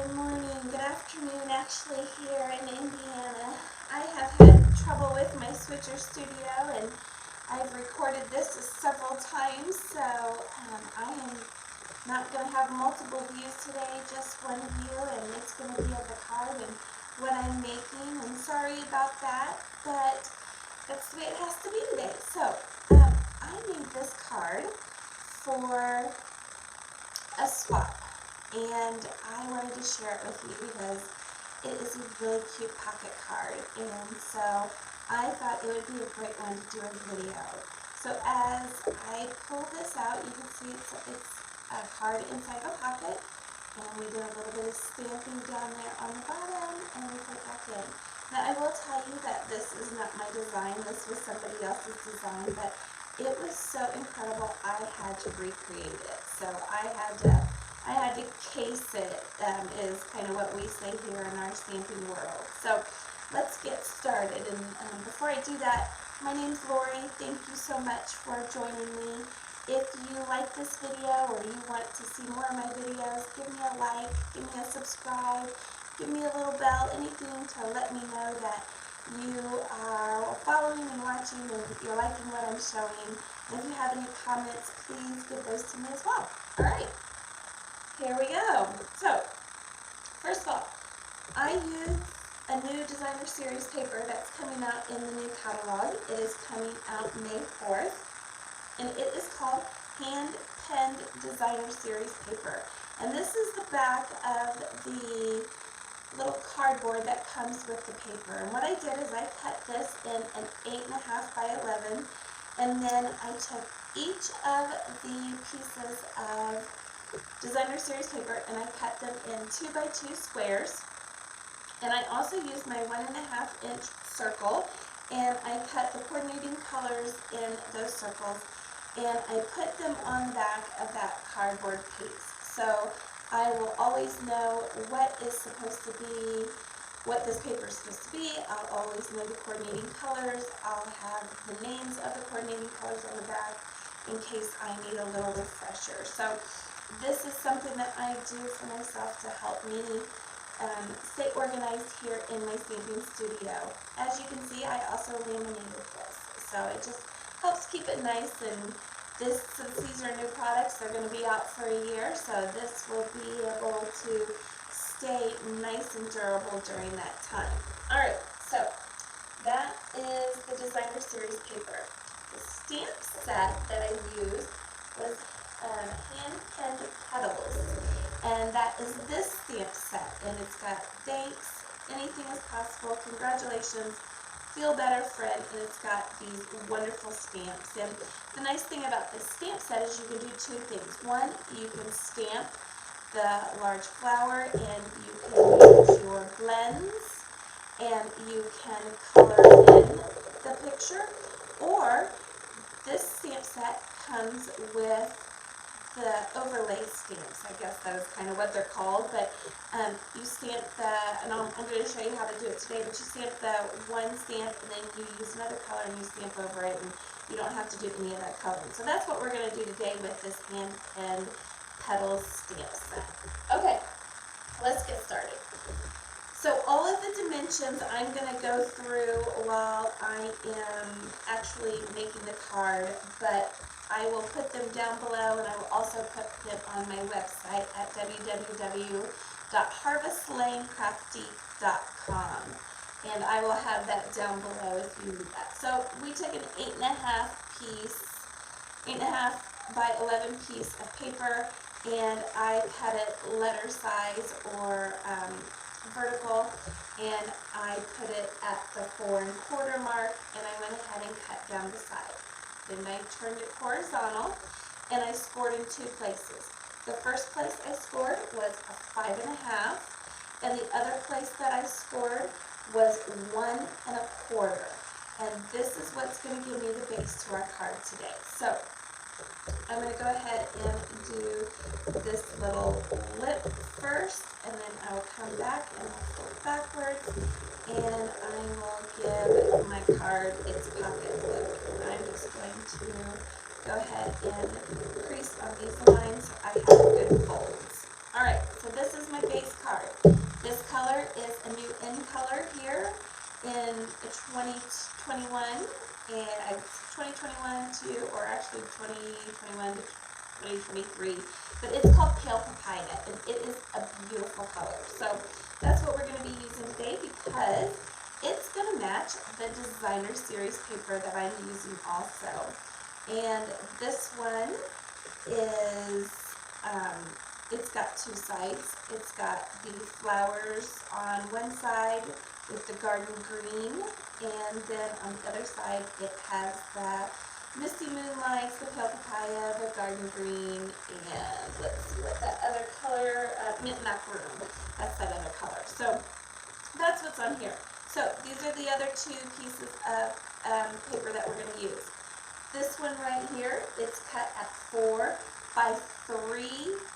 Good morning, good afternoon actually here in Indiana. I have had trouble with my switcher studio and I've recorded this several times, so I am not going to have multiple views today, just one view, and it's going to be of the card and what I'm making. I'm sorry about that, but that's the way it has to be today. So I made this card for a swap. And I wanted to share it with you because it is a really cute pocket card, and so I thought it would be a great one to do a video. So as I pull this out, you can see it's a card inside the pocket, and we did a little bit of stamping down there on the bottom, and we put it back in. Now I will tell you that this is not my design, this was somebody else's design, but it was so incredible I had to recreate it. So I had to case it, is kind of what we say here in our stamping world. So let's get started. And before I do that, my name's Lori. Thank you so much for joining me. If you like this video or you want to see more of my videos, give me a like, give me a subscribe, give me a little bell, anything to let me know that you are following and watching and you're liking what I'm showing. And if you have any comments, please give those to me as well. Alright. Here we go. So, first of all, I use a new designer series paper that's coming out in the new catalog. It is coming out May 4th, and it is called Hand-Penned Designer Series paper. And this is the back of the little cardboard that comes with the paper. And what I did is I cut this in an 8.5 by 11, and then I took each of the pieces of designer series paper and I cut them in 2x2 squares, and I also used my 1.5-inch circle and I cut the coordinating colors in those circles and I put them on the back of that cardboard piece. So I will always know what is supposed to be, what this paper is supposed to be. I'll always know the coordinating colors. I'll have the names of the coordinating colors on the back in case I need a little refresher. So this is something that I do for myself to help me stay organized here in my stamping studio. As you can see, I also laminated this, so it just helps keep it nice. And this, since these are new products, they're going to be out for a year, so this will be able to stay nice and durable during that time. Alright, so that is the designer series paper. The stamp set that I used was Hand-Penned Petals, and that is this stamp set, and it's got thanks, anything is possible, congratulations, feel better friend, and it's got these wonderful stamps. And the nice thing about this stamp set is you can do two things. One, you can stamp the large flower and you can use your blends and you can color in the picture, or this stamp set comes with the overlay stamps. I guess that is kind of what they're called, but you stamp the, and I'm going to show you how to do it today, but you stamp the one stamp and then you use another color and you stamp over it, and you don't have to do any of that coloring. So that's what we're going to do today with this Hand-Penned Petals stamp set. Okay, let's get started. So all of the dimensions I'm going to go through while I am actually making the card, but I will put them down below, and I will also put them on my website at www.harvestlanecrafty.com, and I will have that down below if you need that. So we took an 8.5 by 11 piece of paper, and I cut it letter size or vertical, and I put it at the 4 1/4 mark, and I went ahead and cut down the side. Then I turned it horizontal, and I scored in two places. The first place I scored was a 5.5, and the other place that I scored was 1 1/4. And this is what's going to give me the base to our card today. So I'm going to go ahead and do this little lip first, and then I will come back and I'll fold backwards, and I will give my card its pocket lip. And I'm just going to go ahead and crease on these lines so I have good folds. Alright, so So this is my base card. This color is a new in color here in 2021, and 2021 to, or actually 2021 to 2023, but it's called Pale Papaya, and it is a beautiful color. So that's what we're going to be using today because it's going to match the designer series paper that I'm using also. And this one is, it's got two sides. It's got the flowers on one side with the garden green, and then on the other side it has the Misty Moonlight, the Pale Papaya, the garden green, and let's see what that other color, mint macaroon. That's that other color. So that's what's on here. So these are the other two pieces of paper that we're going to use. This one right here, it's cut at 4 by 3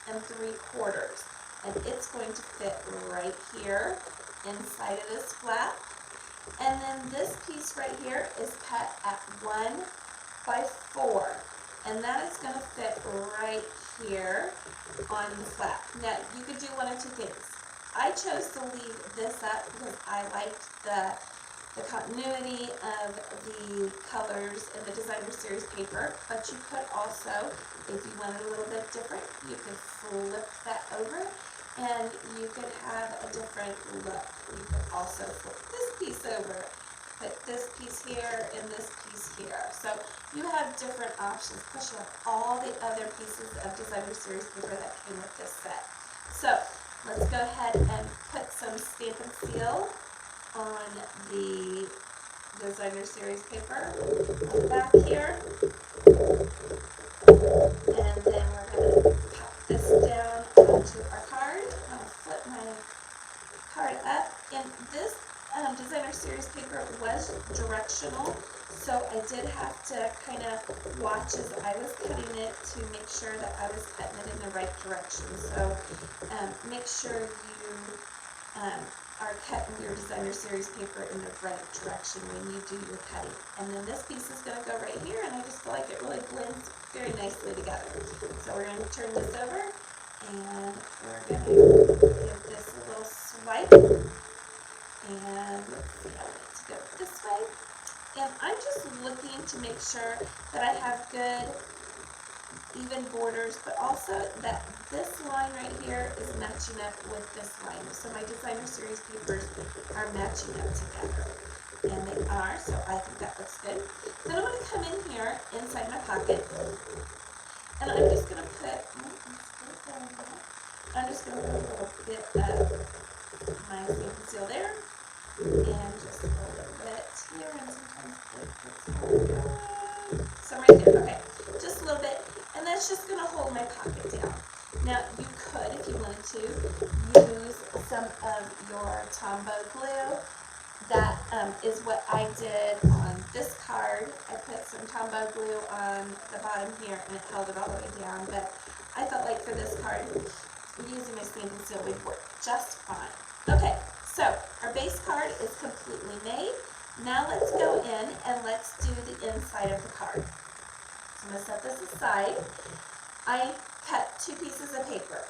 3/4, and it's going to fit right here inside of this flap. And then this piece right here is cut at 1 by 4, and that is going to fit right here on the flap. Now you could do one of two things. I chose to leave this up because I liked the continuity of the colors in the designer series paper, but you could also, if you wanted a little bit different, you could flip that over and you could have a different look. You could also flip this piece over, put this piece here and this piece here. So you have different options, plus you have all the other pieces of designer series paper that came with this set. So let's go ahead and put some Stampin' Seal on the designer series paper on the back here, and then we're going to pop this down onto our card. I'm going to flip my card up, and this designer series paper was directional, so I did have to kind of watch as I was cutting it to make sure that I was cutting it in the right direction. So make sure you are cutting your designer series paper in the right direction when you do your cutting. And then this piece is going to go right here, and I just feel like it really blends very nicely together. So we're going to turn this over, and we're going to give this a little swipe. And let's see, I want it to go this way. And I'm just looking to make sure that I have good even borders, but also that this line right here is matching up with this line. So my designer series papers are matching up together. And they are, so I think that looks good. Then I'm going to come in here inside my pocket, and I'm just going to put, I'm just going to put a little bit of my Stampin' Seal there, and just a little bit here, and sometimes it gets some right there. Okay, just a little bit, and that's just going to hold my pocket down. Now you could, if you wanted to, use some of your Tombow glue. That is what I did on this card. I put some Tombow glue on the bottom here, and it held it all the way down. But I felt like for this card, using my Stampin' Seal would work just fine. Okay, so our base card is completely made. Now let's go in and let's do the inside of the card. So I'm going to set this aside. I cut two pieces of paper.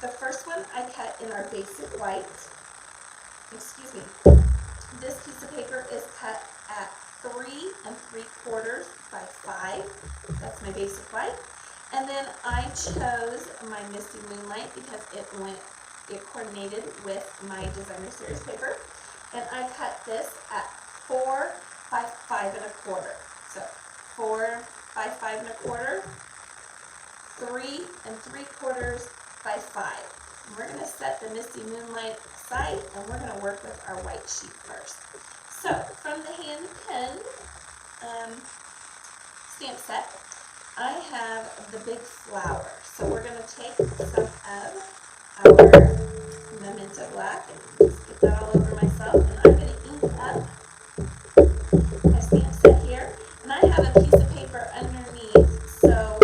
The first one I cut in our basic white. Excuse me. This piece of paper is cut at 3 3/4 by 5. That's my basic white. And then I chose my Misty Moonlight because it coordinated with my designer series paper. And I cut this at 4 by 5 1/4. So 4 by 5 1/4, 3 3/4 by 5. And we're going to set the Misty Moonlight aside, and we're going to work with our white sheet first. So from the Hand-Penned stamp set, I have the big flower. So we're going to take some of our Memento Black and just get that all over myself, and I'm going to ink up my stamp set here. And I have a piece of paper underneath, so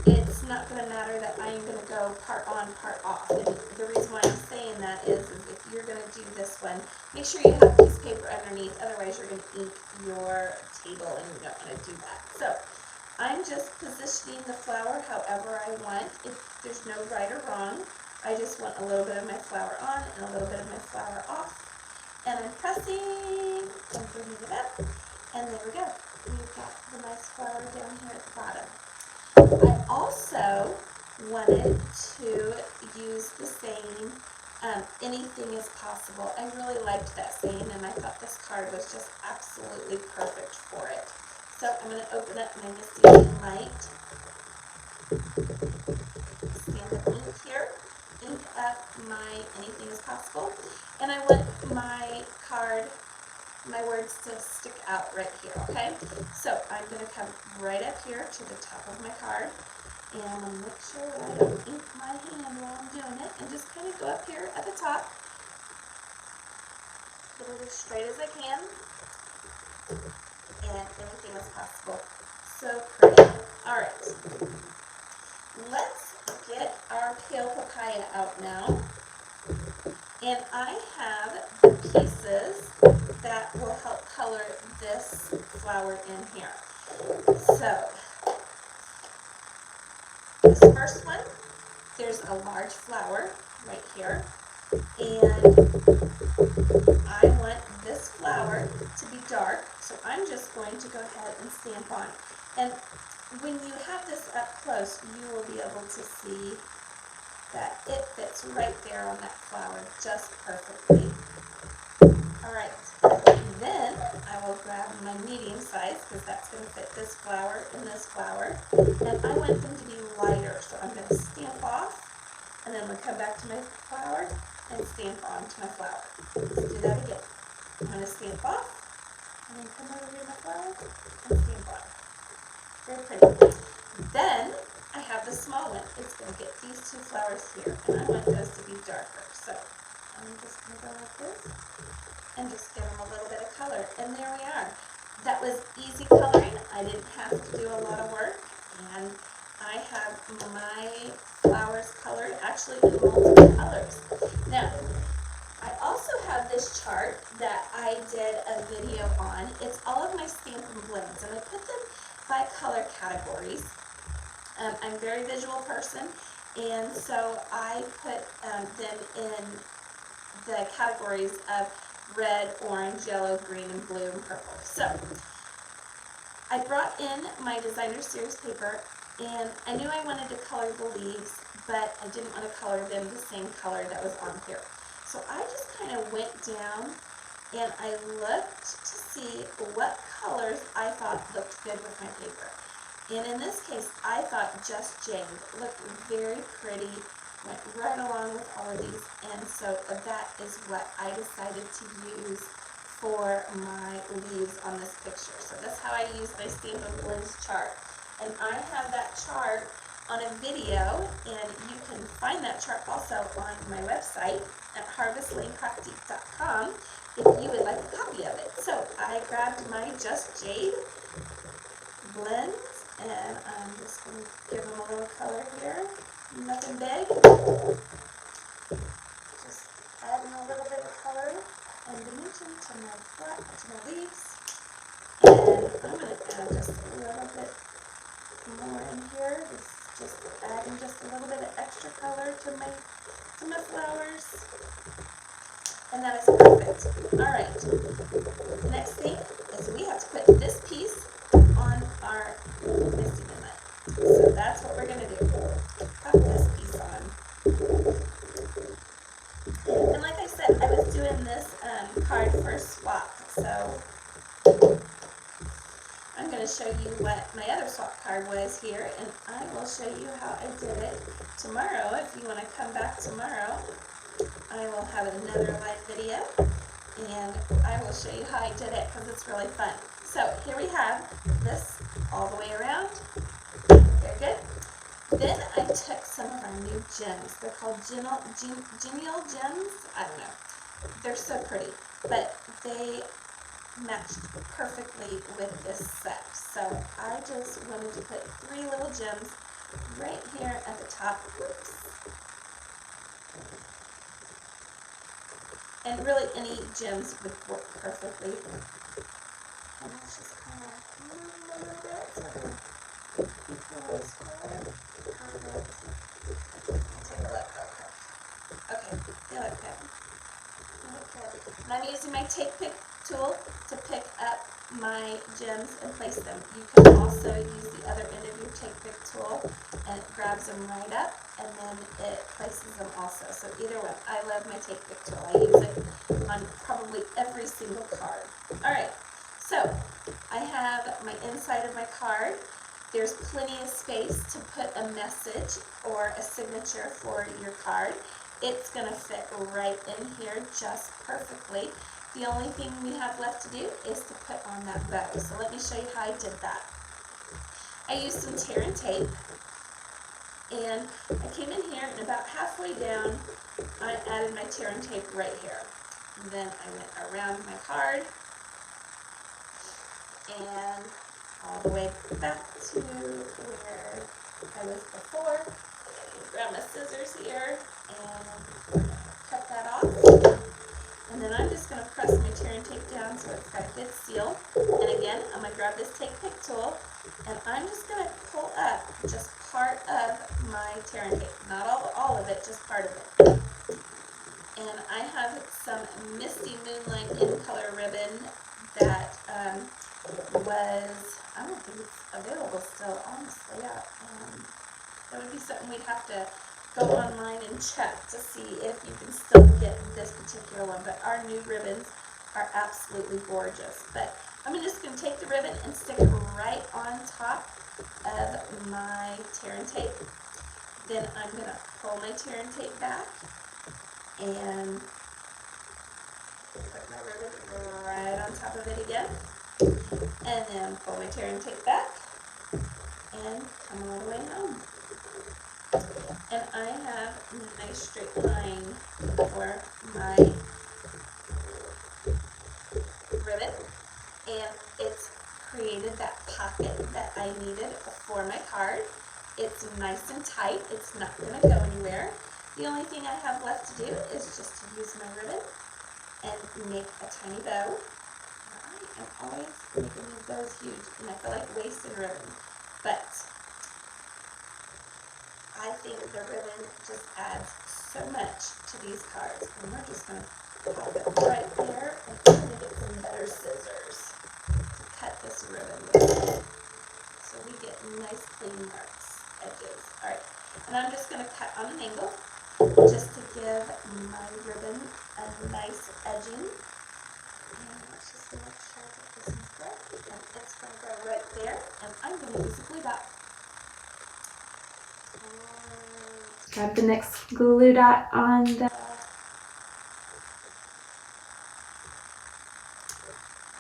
it's not going to matter that I'm going to go part on, part off. And the reason why I'm saying that is if you're going to do this one, make sure you have a piece of paper underneath, otherwise you're going to ink your table and you don't want to do that. So I'm just positioning the flower however I want. There's no right or wrong. I just want a little bit of my flower on and a little bit of my flower off. And I'm pressing and bringing it up. And there we go. We've got the nice flower down here at the bottom. I also wanted to use the saying, anything is possible. I really liked that saying, and I thought this card was just absolutely perfect for it. So I'm going to open up my Misty Moonlight. Stampin' ink here. Ink up my anything is possible. And I want my card, my words to stick out right here, okay? So I'm going to come right up here to the top of my card. And I'm going to make sure that I don't ink my hand while I'm doing it. And just kind of go up here at the top. Get it as straight as I can. And anything is possible. So pretty. Alright. Let's get our pale papaya out now. And I have the pieces that will help color this flower in here. So, this first one, there's a large flower right here, and I want this flower to be dark, so I'm just going to go ahead and stamp on. And when you have this up close, you will be able to see that it fits right there on that flower just perfectly. Alright, then I will grab my medium size, because that's going to fit this flower and this flower, and I want them to be lighter, so I'm going to stamp off, and then I'm going to come back to my flower and stamp on to my flower. Let's do that again. I'm going to stamp off, and then come over here to my flower and stamp on. Very pretty. Then I have the small one. It's going to get these two flowers here, and I want those to be darker, so I'm just going to go like this and just give them a little bit of color. And there we are. That was easy coloring. I didn't have to do a lot of work. And I have my flowers colored actually in multiple colors. Now, I also have this chart that I did a video on. It's all of my Stampin' blends, and I put them by color categories. I'm a very visual person, and so I put them in the categories of red, orange, yellow, green, and blue, and purple. So, I brought in my designer series paper, and I knew I wanted to color the leaves, but I didn't want to color them the same color that was on here. So I just kind of went down, and I looked to see what colors I thought looked good with my paper. And in this case, I thought Just Jade looked very pretty, went right along with all of these, and so that is what I decided to use for my leaves on this picture. So that's how I use my Stampin' Blends chart. And I have that chart on a video, and you can find that chart also on my website at harvestlanecraftique.com if you would like a copy of it. So I grabbed my Just Jade blends, and I'm just going to give them a little color here. Nothing big. Just adding a little bit of color and dimension to my leaves. And I'm going to add just a little bit more in here. Just adding just a little bit of extra color to my flowers. And that is perfect. Alright. The next thing is we have to put this piece on our Misty Moonlight. So that's what we're going to do. Pop this piece on. And like I said, I was doing this card for a swap. So I'm going to show you what my other swap card was here, and I will show you how I did it tomorrow. If you want to come back tomorrow, I will have another live video, and I will show you how I did it because it's really fun. So here we have this all the way around. Very good. Then I took some of our new gems. They're called Genial Gems. I don't know. They're so pretty, but they matched perfectly with this set. So I just wanted to put 3 little gems right here at the top. Oops. And really any gems would work perfectly. And let's just kind of move a little bit so they're equally square. Perfect. Take a look. Okay. Okay, they look good. They look good. And I'm using my Take Pick tool to pick up my gems and place them. You can also use the other end of your Take Pick tool and it grabs them right up and then it places them also. So either way, I love my Take Pick tool. I use it on probably every single card. Alright, so I have my inside of my card. There's plenty of space to put a message or a signature for your card. It's going to fit right in here just perfectly. The only thing we have left to do is to put on that bow. So let me show you how I did that. I used some tear and tape, and I came in here and about halfway down I added my tear and tape right here. And then I went around my card and all the way back to where I was before. Grab my scissors here and cut that off. And then I'm just going to press my tear and tape down so it's got a good seal. And again, I'm going to grab this Take Pick tool and I'm just going to pull up just part of my tear and tape. Not all of it, just part of it. And I have some Misty Moonlight in color ribbon that was, I don't think it's available still, honestly. Yeah, that would be something we'd have to go online and check to see if you can still get this particular one. But our new ribbons are absolutely gorgeous. But I'm just going to take the ribbon and stick it right on top of my tear and tape. Then I'm going to pull my tear and tape back and put my ribbon right on top of it again. And then pull my tear and tape back and come all the way home. And I have a nice straight line for my ribbon, and it's created that pocket that I needed for my card. It's nice and tight. It's not going to go anywhere. The only thing I have left to do is just to use my ribbon and make a tiny bow. I'm always making these bows huge, and I feel like wasting ribbon, but I think the ribbon just adds so much to these cards. And we're just going to pop it right there, and I'm going to get some better scissors to cut this ribbon with, so we get nice clean marks, edges. Alright, and I'm just going to cut on an angle just to give my ribbon a nice edging. And let's just make sure that this is good. And it's going to go right there, and I'm going to use a glue dot. Grab the next glue dot on the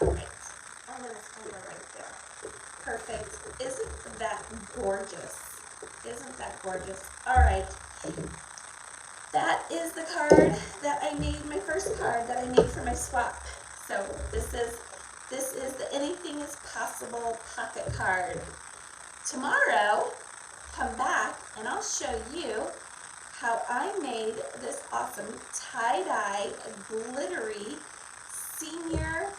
Alright, I'm going to stand it right there. Perfect. Isn't that gorgeous? Isn't that gorgeous? Alright. That is the card that I made, my first card that I made for my swap. So this is the Anything is Possible pocket card. Tomorrow, come back and I'll show you how I made this awesome tie-dye glittery senior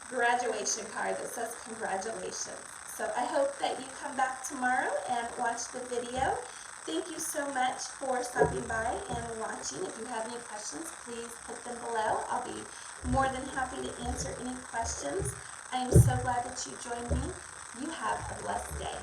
graduation card that says congratulations. So I hope that you come back tomorrow and watch the video. Thank you so much for stopping by and watching. If you have any questions, please put them below. I'll be more than happy to answer any questions. I am so glad that you joined me. You have a blessed day.